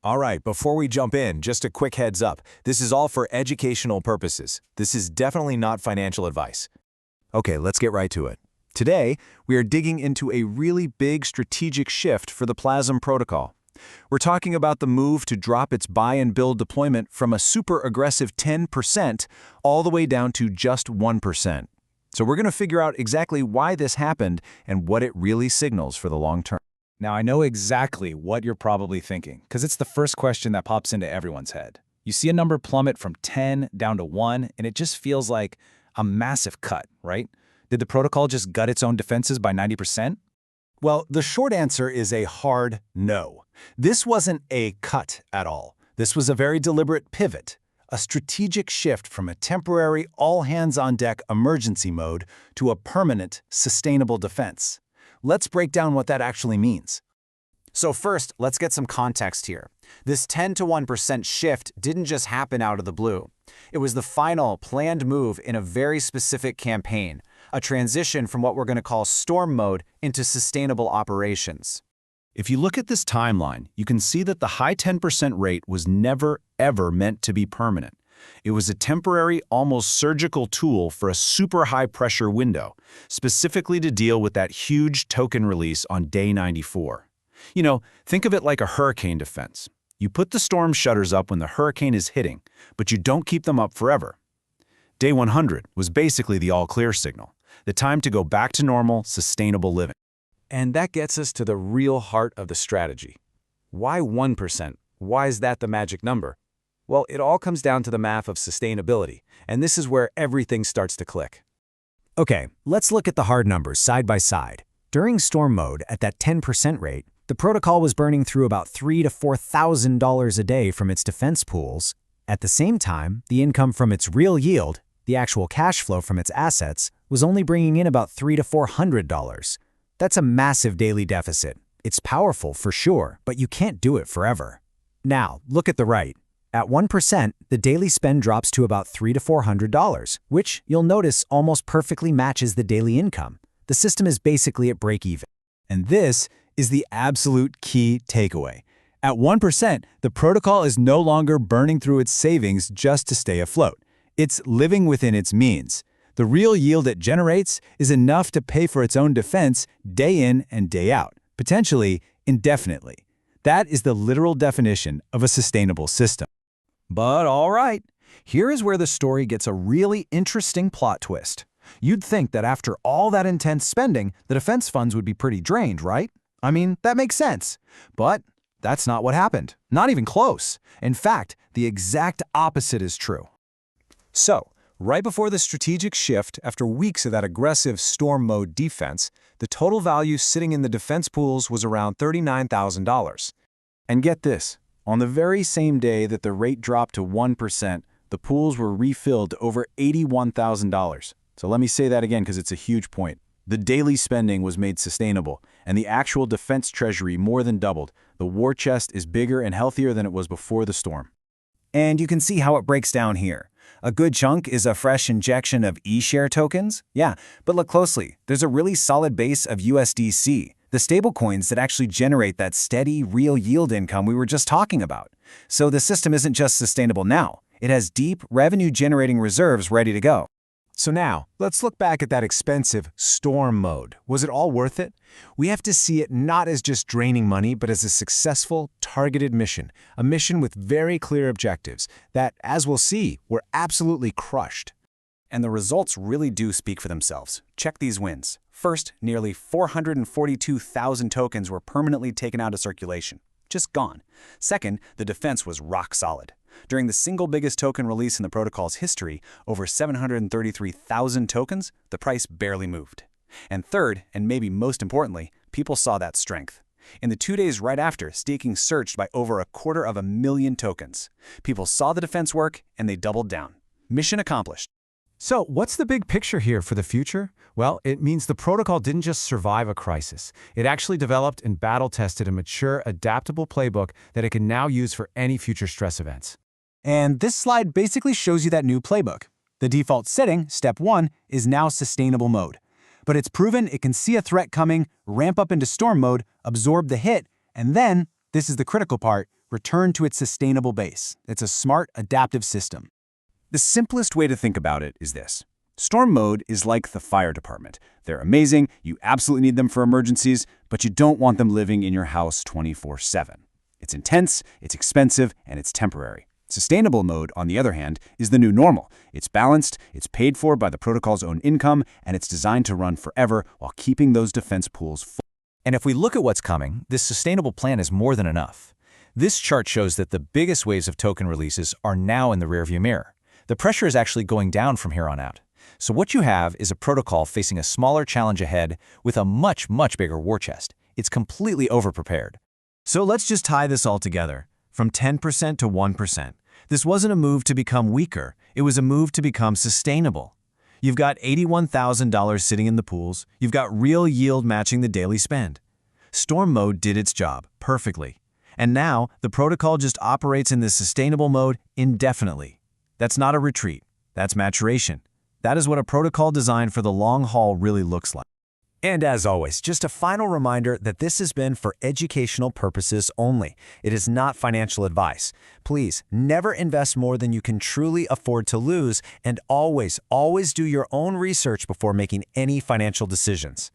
All right, before we jump in, just a quick heads up. This is all for educational purposes. This is definitely not financial advice. Okay, let's get right to it. Today, we are digging into a really big strategic shift for the PLAZM protocol. We're talking about the move to drop its buy and build deployment from a super aggressive 10% all the way down to just 1%. So we're going to figure out exactly why this happened and what it really signals for the long term. Now, I know exactly what you're probably thinking, because it's the first question that pops into everyone's head. You see a number plummet from 10 down to 1, and it just feels like a massive cut, right? Did the protocol just gut its own defenses by 90%? Well, the short answer is a hard no. This wasn't a cut at all. This was a very deliberate pivot, a strategic shift from a temporary all-hands-on-deck emergency mode to a permanent, sustainable defense. Let's break down what that actually means. So first, let's get some context here. This 10 to 1% shift didn't just happen out of the blue. It was the final, planned move in a very specific campaign, a transition from what we're going to call storm mode into sustainable operations. If you look at this timeline, you can see that the high 10% rate was never, ever meant to be permanent. It was a temporary, almost surgical tool for a super high-pressure window, specifically to deal with that huge token release on day 94. You know, think of it like a hurricane defense. You put the storm shutters up when the hurricane is hitting, but you don't keep them up forever. Day 100 was basically the all-clear signal, the time to go back to normal, sustainable living. And that gets us to the real heart of the strategy. Why 1%? Why is that the magic number? Well, it all comes down to the math of sustainability, and this is where everything starts to click. Okay, let's look at the hard numbers side by side. During storm mode, at that 10% rate, the protocol was burning through about $3,000 to $4,000 a day from its defense pools. At the same time, the income from its real yield, the actual cash flow from its assets, was only bringing in about $300 to $400. That's a massive daily deficit. It's powerful for sure, but you can't do it forever. Now, look at the right. At 1%, the daily spend drops to about $300 to $400, which, you'll notice, almost perfectly matches the daily income. The system is basically at break-even. And this is the absolute key takeaway. At 1%, the protocol is no longer burning through its savings just to stay afloat. It's living within its means. The real yield it generates is enough to pay for its own defense day in and day out, potentially indefinitely. That is the literal definition of a sustainable system. But all right, here is where the story gets a really interesting plot twist. You'd think that after all that intense spending, the defense funds would be pretty drained, right? I mean, that makes sense. But that's not what happened. Not even close. In fact, the exact opposite is true. So, right before the strategic shift, after weeks of that aggressive storm mode defense, the total value sitting in the defense pools was around $39,000. And get this, on the very same day that the rate dropped to 1%, the pools were refilled to over $81,000. So let me say that again because it's a huge point. The daily spending was made sustainable, and the actual defense treasury more than doubled. The war chest is bigger and healthier than it was before the storm. And you can see how it breaks down here. A good chunk is a fresh injection of eShare tokens. Yeah, but look closely. There's a really solid base of USDC, the stablecoins that actually generate that steady, real yield income we were just talking about. So the system isn't just sustainable now. It has deep, revenue-generating reserves ready to go. So now, let's look back at that expensive storm mode. Was it all worth it? We have to see it not as just draining money, but as a successful, targeted mission. A mission with very clear objectives that, as we'll see, were absolutely crushed. And the results really do speak for themselves. Check these wins. First, nearly 442,000 tokens were permanently taken out of circulation. Just gone. Second, the defense was rock solid. During the single biggest token release in the protocol's history, over 733,000 tokens, the price barely moved. And third, and maybe most importantly, people saw that strength. In the 2 days right after, staking surged by over 250,000 tokens. People saw the defense work, and they doubled down. Mission accomplished. So what's the big picture here for the future? Well, it means the protocol didn't just survive a crisis. It actually developed and battle-tested a mature, adaptable playbook that it can now use for any future stress events. And this slide basically shows you that new playbook. The default setting, step 1, is now sustainable mode. But it's proven it can see a threat coming, ramp up into storm mode, absorb the hit, and then, this is the critical part, return to its sustainable base. It's a smart, adaptive system. The simplest way to think about it is this. Storm mode is like the fire department. They're amazing, you absolutely need them for emergencies, but you don't want them living in your house 24/7. It's intense, it's expensive, and it's temporary. Sustainable mode, on the other hand, is the new normal. It's balanced, it's paid for by the protocol's own income, and it's designed to run forever while keeping those defense pools full. And if we look at what's coming, this sustainable plan is more than enough. This chart shows that the biggest waves of token releases are now in the rearview mirror. The pressure is actually going down from here on out. So what you have is a protocol facing a smaller challenge ahead with a much, much bigger war chest. It's completely overprepared. So let's just tie this all together. From 10% to 1%. This wasn't a move to become weaker. It was a move to become sustainable. You've got $81,000 sitting in the pools. You've got real yield matching the daily spend. Storm mode did its job perfectly. And now the protocol just operates in this sustainable mode indefinitely. That's not a retreat. That's maturation. That is what a protocol designed for the long haul really looks like. And as always, just a final reminder that this has been for educational purposes only. It is not financial advice. Please never invest more than you can truly afford to lose, and always, always do your own research before making any financial decisions.